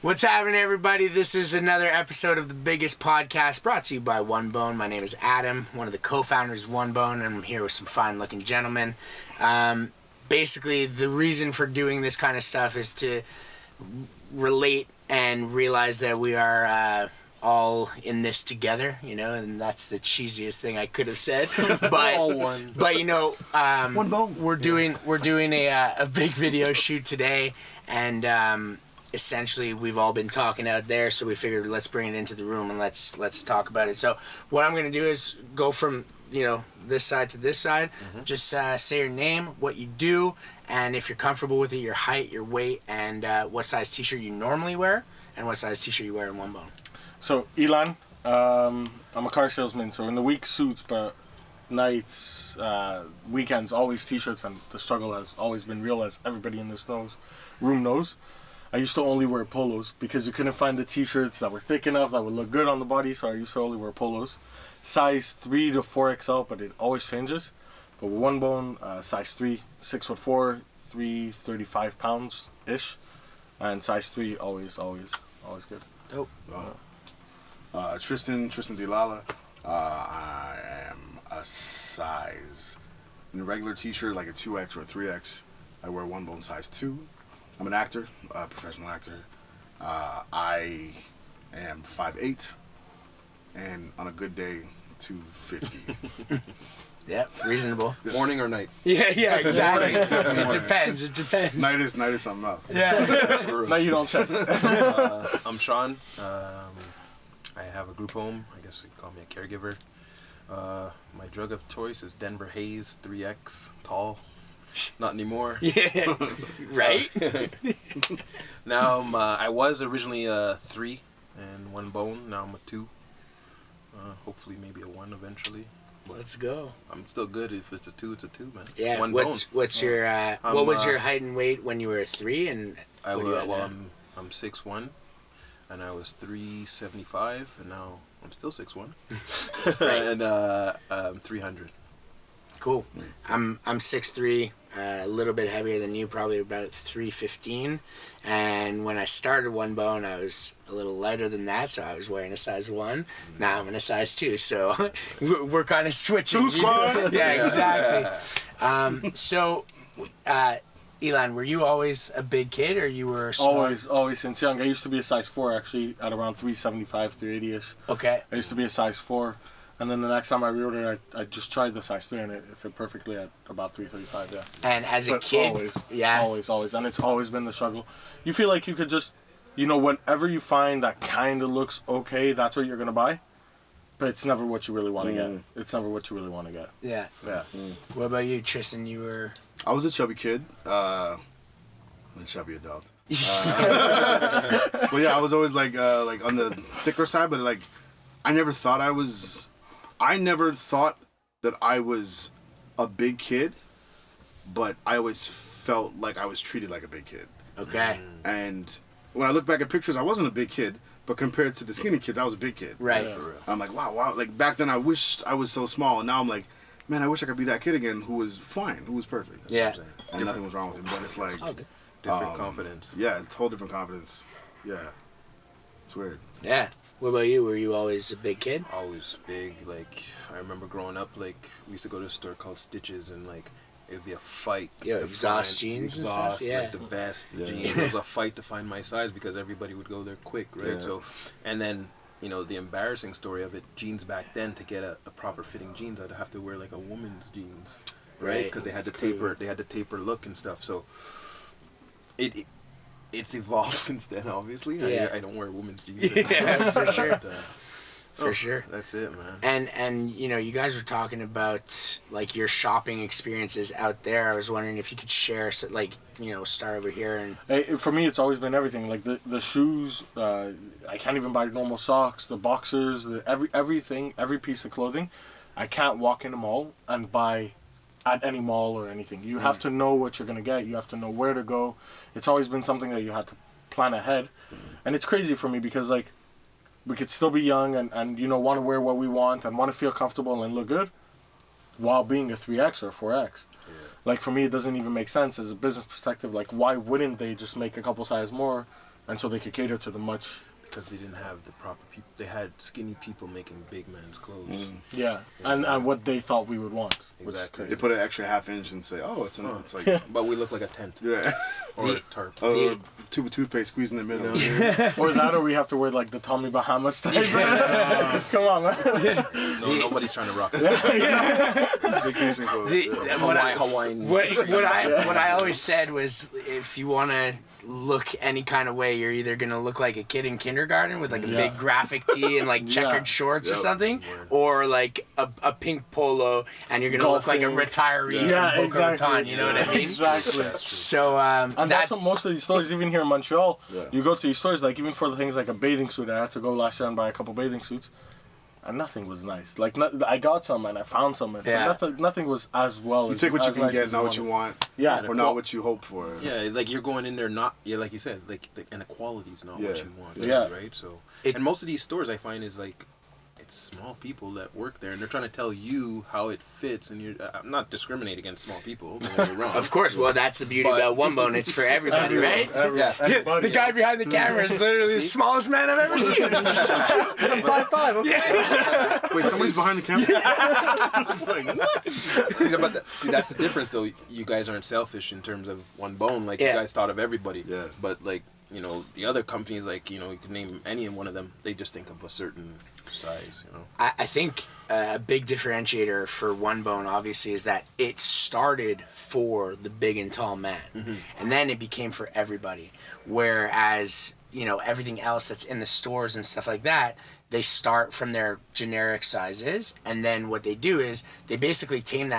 What's happening, everybody? This is another episode of the biggest podcast brought to you by One Bone. My name is Adam, one of the co-founders of One Bone, and I'm here with some fine-looking gentlemen. Basically, the reason for doing this kind of stuff is to relate and realize that we are all in this together, you know, and that's the cheesiest thing I could have said. But all one. But you know, One bone. We're doing a big video shoot today, and essentially we've all been talking out there, so we figured let's bring it into the room and let's talk about it. So what I'm going to do is go from, you know, this side to this side. Just say your name, what you do, and if you're comfortable with it, your height, your weight, and what size t-shirt you normally wear, and what size t-shirt you wear in One Bone. So, Elan, I'm a car salesman, so in the week suits, but nights, weekends, always t-shirts, and the struggle has always been real, as everybody in this room knows. I used to only wear polos because you couldn't find the t-shirts that were thick enough, that would look good on the body, so I used to only wear polos. Size 3 to 4XL, but it always changes. But with One Bone, size 3, 6'4", 335 pounds-ish. And size 3, always good. Dope. Tristan Dilala. I am a size, in a regular t-shirt, like a 2X or a 3X, I wear One Bone size 2. I'm an actor, a professional actor. I am 5'8", and on a good day, 250. Yep, reasonable. Morning or night? Yeah, exactly. Definitely. It depends. Night is something else. Yeah. No, you don't check. I'm Sean. I have a group home. I guess you could call me a caregiver. My drug of choice is Denver Haze 3X, tall. Not anymore. Yeah. Right? Now I was originally a 3 and One Bone. Now I'm a 2. Hopefully maybe a 1 eventually. Let's go. I'm still good. If it's a 2, it's a 2, man. Yeah. One What's your I'm, what was your height and weight when you were a 3, and I what are you at now? I'm 6'1", and I was 375, and now I'm still 6'1", and I'm 300. Cool. I'm 6'3", a little bit heavier than you, probably about 315. And when I started One Bone, I was a little lighter than that, so I was wearing a size 1. Now I'm in a size 2, so we're kind of switching. Two squad. Yeah, exactly. So, Elan, were you always a big kid, or you were small? Always since young. I used to be a size 4, actually, at around 375, 380-ish. Okay. I used to be a size 4. And then the next time I reordered, I just tried the size 3, and it fit perfectly at about 335, yeah. And as a But kid, always. And it's always been the struggle. You feel like you could just, you know, whenever you find that kind of looks okay, that's what you're going to buy. But it's never what you really want to get. It's never what you really want to get. Yeah. Yeah. What about you, Tristan? You were... I was a chubby kid. A chubby adult. But yeah, I was always like on the thicker side, but like I never thought that I was a big kid, but I always felt like I was treated like a big kid. Okay. And when I look back at pictures, I wasn't a big kid, but compared to the skinny kids, I was a big kid. Right. Yeah. I'm like, wow. Like back then, I wished I was so small, and now I'm like, man, I wish I could be that kid again who was fine, who was perfect. Yeah. And nothing was wrong with him. But it's like, Different confidence. yeah, it's a whole different confidence. Yeah. It's weird. Yeah. What about you? Were you always a big kid? Always big. Like I remember growing up, like we used to go to a store called Stitches, and like it would be a fight. Yeah, to exhaust find jeans and stuff, yeah. like the best Yeah. jeans. It was a fight to find my size because everybody would go there quick, right? Yeah. So, and then you know the embarrassing story of it. Jeans back then, to get a proper fitting jeans, I'd have to wear like a woman's jeans, right? Because they had the taper, they had the taper look and stuff. So it's evolved since then, obviously. Yeah. I don't wear women's jeans. Yeah, for sure. But, For sure. That's it, man. And you know, you guys were talking about like your shopping experiences out there. I was wondering if you could share, so, like, you know, start over here and. Hey, for me, it's always been everything. Like the shoes, I can't even buy normal socks. The boxers, everything, every piece of clothing, I can't walk in a mall and buy at any mall or anything. You have to know what you're gonna get. You have to know where to go. It's always been something that you have to plan ahead, and it's crazy for me because like. We could still be young and you know, want to wear what we want and want to feel comfortable and look good while being a 3X or 4X. Like, for me, it doesn't even make sense as a business perspective. Like, why wouldn't they just make a couple size more and so they could cater to the much. Because they didn't have the proper people. They had skinny people making big man's clothes. Yeah, and what they thought we would want. Which is Exactly. They put an extra half inch and say, oh, it's like But we look like a tent yeah, or a tarp. tube of toothpaste squeezed in the middle. or that, or we have to wear like the Tommy Bahama style. Come on, man. No, nobody's trying to rock. Vacation clothes. Hawaiian. What I always said was, if you want to look any kind of way, you're either gonna look like a kid in kindergarten with like a big graphic tee and like checkered shorts or something, or like a pink polo, and you're gonna look like a retiree from Boca Raton. You know what I mean? Exactly. So and that's what most of these stores, even here in Montreal, Yeah. you go to these stores, like even for the things like a bathing suit, I had to go last year and buy a couple bathing suits, and nothing was nice. Like I got some and I found some, and nothing was as well. You take what you can get, not what you want. Yeah, or not what you hope for. Yeah, like you're going in there like you said, like and the quality's not what you want. Yeah. Right. So and most of these stores I find is like it's small people that work there, and they're trying to tell you how it fits. And I'm not discriminating against small people. Don't get me wrong. of course, well, that's the beauty about One Bone. It's for everybody, right? Everybody. The guy behind the camera is literally the smallest man I've ever seen. 5'5". Okay. Yeah. Wait, somebody's behind the camera? It's like, what? See, that's the difference, though. You guys aren't selfish in terms of One Bone. Like, you guys thought of everybody. Yeah. But, like, you know, the other companies, like, you know, you can name any one of them, they just think of a certain size, you know. I think a big differentiator for One Bone, obviously, is that it started for the big and tall man. And then it became for everybody. Whereas, you know, everything else that's in the stores and stuff like that, they start from their generic sizes, and then what they do is they basically take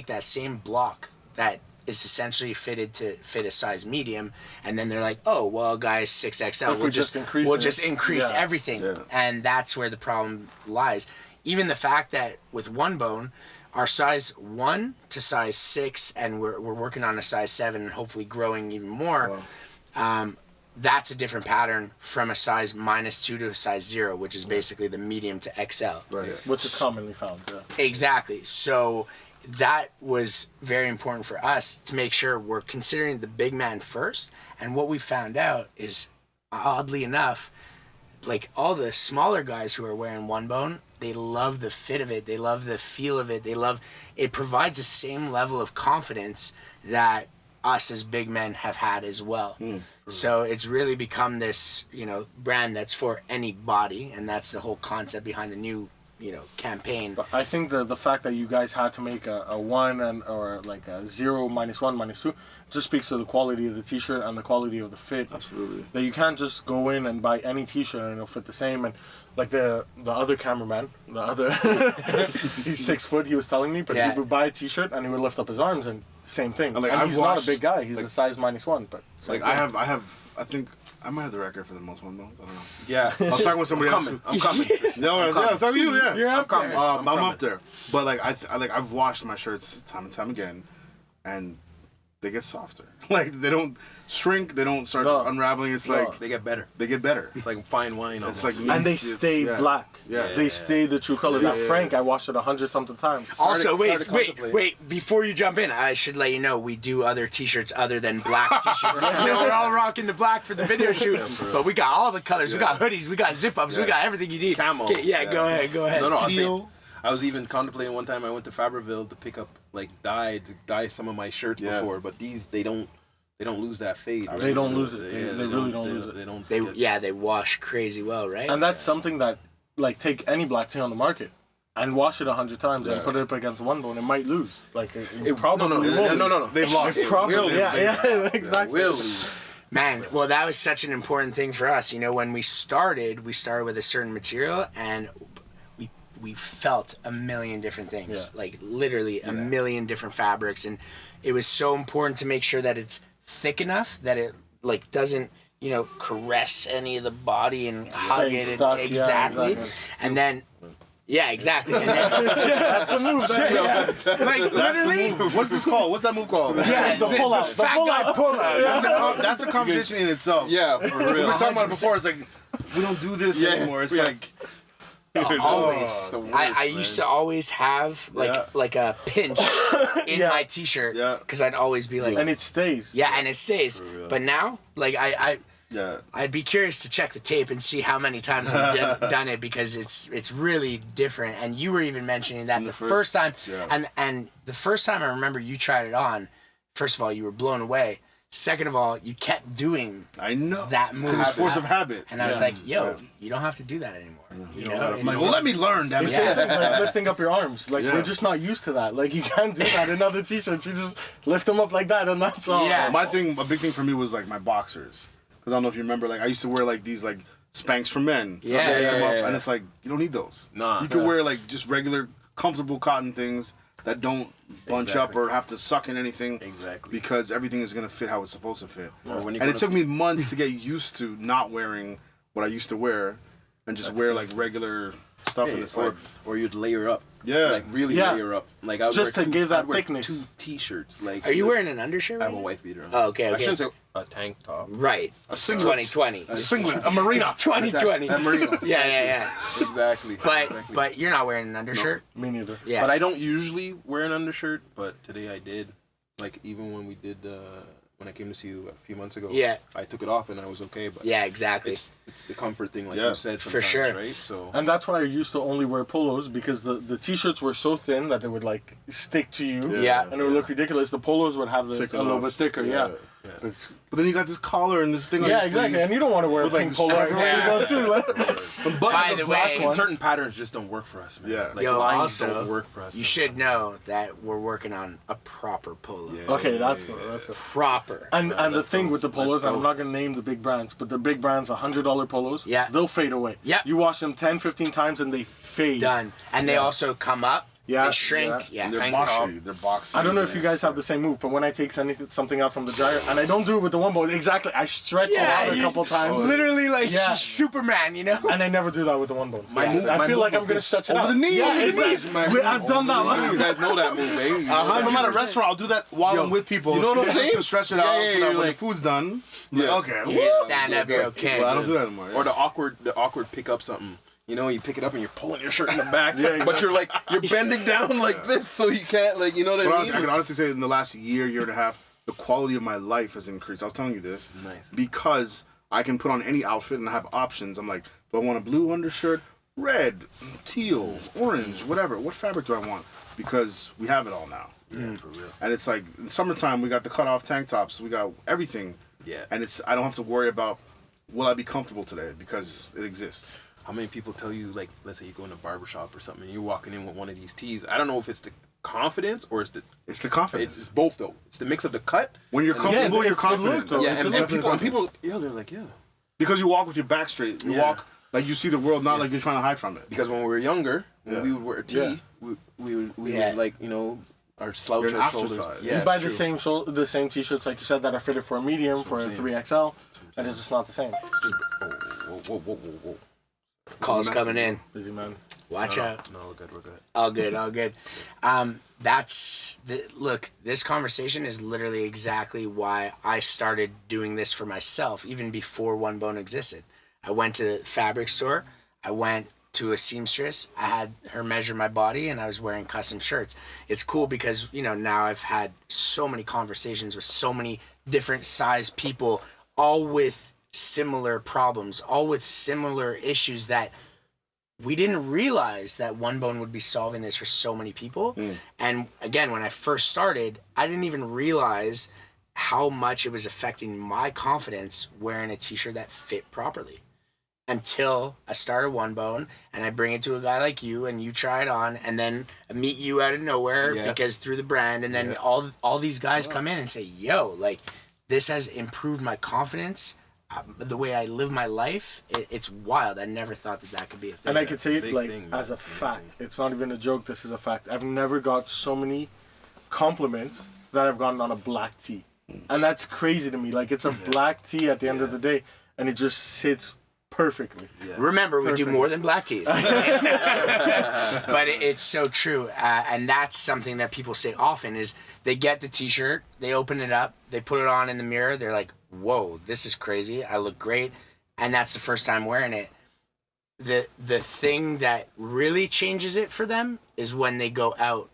that same block that is essentially fitted to fit a size medium, and then they're like, oh well, guys, 6XL, we'll just increase everything. And that's where the problem lies. Even the fact that with One Bone, our size 1 to size 6, and we're working on a size 7 and hopefully growing even more. That's a different pattern from a size -2 to a size 0, which is basically the medium to XL. Right. Which is commonly found. Yeah. Exactly. So that was very important for us to make sure we're considering the big man first. And what we found out is, oddly enough, like all the smaller guys who are wearing One Bone, they love the fit of it. They love the feel of it. It provides the same level of confidence that us as big men have had as well. So it's really become this, you know, brand that's for any body, and that's the whole concept behind the new, you know, campaign. But I think the fact that you guys had to make a 1 or like a 0, -1, -2 just speaks to the quality of the t-shirt and the quality of the fit. Absolutely. That you can't just go in and buy any t-shirt and it'll fit the same. And like the other cameraman, he's 6 foot, he was telling me, but he would buy a t-shirt and he would lift up his arms and same thing. And, like, and I've he's not a watched, big guy, he's like, a size -1, but Like I think I might have the record for the most One Bones. I don't know. Yeah. I was talking with somebody else. I'm coming. No, I was talking to you. Yeah. You're up there. I'm up there. But like I've washed my shirts time and time again, and they get softer. Like they don't shrink. They don't start unraveling. It's like They get better. they get better. It's like fine wine. It's Almost. like and they stay black. Yeah. They stay the true color. Now Frank, I washed it 100-something times. Also, started contemplating. wait! Before you jump in, I should let you know we do other T-shirts other than black T-shirts. You know, we're all rocking the black for the video shoot, but we got all the colors. We got hoodies, we got zip-ups, we got everything you need. Camo. Okay, go ahead. No, I was Teal. saying, I was even contemplating one time I went to Fabreville to pick up like dye some of my shirts before, but these they don't lose that fade. They don't lose it. They really don't lose it. They don't. They wash crazy well, right? And that's something that, like, take any black tee on the market and wash it 100 times and put it up against One Bone, it might lose. Like, it probably won't. No. They've lost. It's probably, exactly. Will lose. Man, well, that was such an important thing for us. You know, when we started with a certain material, and we felt a million different things, like literally a million different fabrics, and it was so important to make sure that it's thick enough that it like doesn't, you know, caress any of the body and hug it. Stuck, exactly. And then, exactly. And then, That's a move. like That's the literally. move. What's this called? What's that move called? Yeah, The pull-out. The fat guy pull-out. That's a competition in itself. Yeah, for We real. were talking about it before. It's like we don't do this anymore. It's like Always. the worst, I used to always have like a pinch in my t-shirt because I'd always be like, And it stays. and it stays. But now, like I Yeah. I'd be curious to check the tape and see how many times we've done it, because it's really different. And you were even mentioning that the first time, yeah. and the first time I remember you tried it on, first of all, you were blown away. Second of all, you kept doing I know that move. because it's force of habit. And I was like, yo, you don't have to do that anymore. You know? I'm like, well, let me learn, damn it. It's the same thing, like lifting up your arms. Like, Yeah. we're just not used to that. Like, you can't do that in other t-shirts. You just lift them up like that, and that's all. Yeah. A big thing for me was like my boxers. Because I don't know if you remember, like I used to wear like these like Spanx for men. Yeah, They come yeah, up, yeah. And it's like, you don't need those. Nah. You can wear like just regular, comfortable cotton things that don't bunch up Exactly. or have to suck in anything. Exactly. Because everything is going to fit how it's supposed to fit. Or when you And go it to- took me months to get used to not wearing what I used to wear and just wear like regular stuff. Hey, And it's like, or you'd layer up. Yeah. Like really Yeah. layer up. Like I would Just wear to two, give that I'd wear thickness. 2 t-shirts. Like Are you wearing an undershirt? I have right a now? wife beater on. Oh, okay, I okay. shouldn't say a tank top. Right. A singlet. 2020. a singlet, a marina. 2020. That merino. Yeah. Exactly. But Exactly. but you're not wearing an undershirt. Me neither. Yeah. But I don't usually wear an undershirt, but today I did. Like even when we did when I came to see you a few months ago. Yeah. I took it off and I was okay, but Yeah, exactly. it's the comfort thing like Yeah. you said For sometimes, sure. right? So And that's why I used to only wear polos, because the t-shirts were so thin that they would like stick to you. Yeah. And it would look ridiculous. The polos would have a Thick little enough. bit thicker, yeah. Yeah. But it's- But then you got this collar and this thing on yeah, your exactly. sleeve. And you don't want to wear a With, like, pink polo stripes. everywhere you go too. Like, The button By on the black way, one. certain patterns just don't work for us, man. Yeah. Like Yo, lines also, don't work for us. you should know that we're working on a proper polo. Yeah. okay, that's good. That's good. Proper. And the let's thing go. with the polos, Let's and go. I'm not gonna name the big brands, but the big brands, $100 polos, Yeah. they'll fade away. Yeah. You wash them 10, 15 times and they fade. Done. And they also come up. Yeah, They shrink. yeah. Yeah. They're Tank top. boxy. They're boxy. I don't know if you guys have the same move, but when I take something out from the dryer, and I don't do it with the one bone, exactly, I stretch it Yeah, out a you- couple times. Literally like Yeah. Superman, you know? And I never do that with the one bones. My move- I feel like I'm gonna stretch it Over out. the knee, Yeah, over the exactly. knee. I've done that. You guys know that move, eh? If I'm at a restaurant, I'll do that while I'm with people. you know what I'm just saying? to stretch it Yeah, out yeah, so that you're when like- the food's done, yeah. Yeah. Okay. You just stand up, you're okay. Well, I don't do that anymore. Or the awkward pick up something. You know, you pick it up and you're pulling your shirt in the back, Yeah, but you're bending down like this, so you can't, like, you know what But I honestly, I mean? can honestly say in the last year and a half, the quality of my life has increased. I was telling you this. Nice. Because I can put on any outfit and I have options. I'm like, do I want a blue undershirt, red, teal, orange, whatever? What fabric do I want? Because we have it all now. Yeah, for real. And it's like in summertime, we got the cutoff tank tops, we got everything. Yeah. And I don't have to worry about will I be comfortable today because it exists. How many people tell you, like, let's say you go in a barbershop or something, and you're walking in with one of these tees. I don't know if it's the confidence or It's the it's confidence. both though. It's the mix of the cut. When you're and- comfortable, Yeah, you're it's the confident. look, though. That's- Yeah, that's and definitely people, confidence. yeah, they're like, yeah. Because you walk with your back straight. You Yeah. walk like you see the world, not like you're trying to hide from it. Because when we were younger, when Yeah. we would wear a tee, Yeah. we Yeah. would, like, you know, our slouch You're an our shoulders. afterthought. Yeah, You buy it's the true. same t-shirts like you said that are fitted for a medium, That's for what a I'm saying. 3XL, and it's just not the same. Just, whoa. Calls coming in. Busy man. Watch No, out. No, we're good. All good, all good. Look, this conversation is literally exactly why I started doing this for myself, even before One Bone existed. I went to the fabric store. I went to a seamstress. I had her measure my body, and I was wearing custom shirts. It's cool because, you know, now I've had so many conversations with so many different size people, all with similar problems, all with similar issues that we didn't realize that One Bone would be solving this for so many people. And again, when I first started, I didn't even realize how much it was affecting my confidence wearing a t-shirt that fit properly. Until I started One Bone and I bring it to a guy like you and you try it on, and then I meet you out of nowhere Yeah. because through the brand, and then all these guys come in and say, yo, like, this has improved my confidence. The way I live my life, it's wild. I never thought that could be a thing. And I could say it Big like thing, as a man. fact. Amazing. It's not even a joke. This is a fact. I've never got so many compliments that I've gotten on a black tee, and that's crazy to me. Like, it's a black tee at the end of the day, and it just sits perfectly. Yeah. Remember, we do Perfect. more than black tees. But it's so true. And that's something that people say often is they get the t-shirt, they open it up, they put it on in the mirror, they're like, whoa, this is crazy. I look great. And that's the first time wearing it. The thing that really changes it for them is when they go out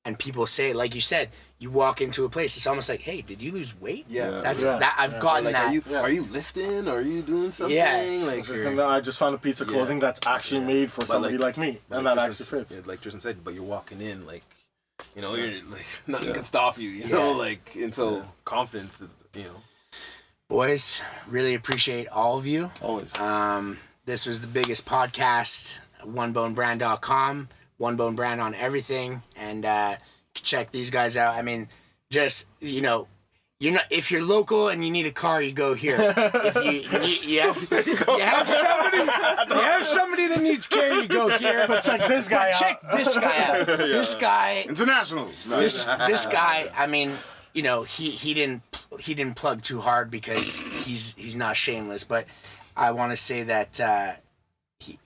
and people say, like you said, you walk into a place, it's almost like, hey, did you lose weight? Yeah. That I've gotten Like, that. are you lifting? Are you doing something? Yeah. Like, I just found a piece of clothing that's actually made for somebody like me, and that actually fits. Yeah, like Tristan said, but you're walking in like, you know, you're like nothing can stop you. You know, like, and so confidence is, you know. Boys, really appreciate all of you. Always. This was the biggest podcast, onebonebrand.com, One Bone Brand on everything, and check these guys out. I mean, just, you know, you're not, if you're local and you need a car, you go here. If you have somebody that needs care, you go here. But check this guy out. Check this guy out. This guy, International. this guy. I mean, you know, he didn't plug too hard because he's not shameless. But I want to say that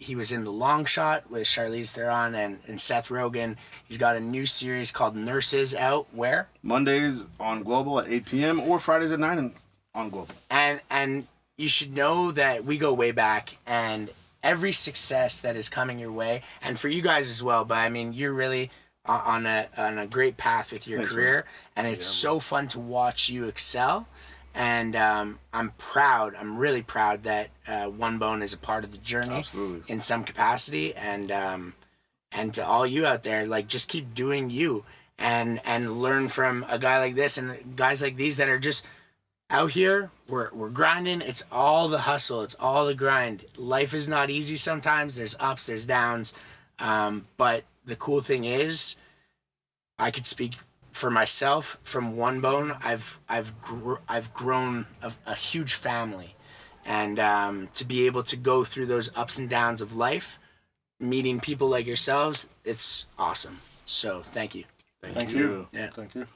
he was in The Long Shot with Charlize Theron and Seth Rogen. He's got a new series called Nurses out. Where? Mondays on Global at 8 p.m. or Fridays at 9 on Global. And you should know that we go way back, and every success that is coming your way, and for you guys as well. But I mean, you're really on a great path with your career, and it's so fun to watch you excel. And I'm really proud that One Bone is a part of the journey. Absolutely. In some capacity. And to all you out there, like, just keep doing you and learn from a guy like this and guys like these that are just out here. We're grinding. It's all the hustle. It's all the grind. Life is not easy sometimes. There's ups, there's downs. But the cool thing is, I could speak for myself, from One Bone, I've grown a huge family, and to be able to go through those ups and downs of life, meeting people like yourselves, it's awesome. So thank you. Thank you. Yeah. Thank you.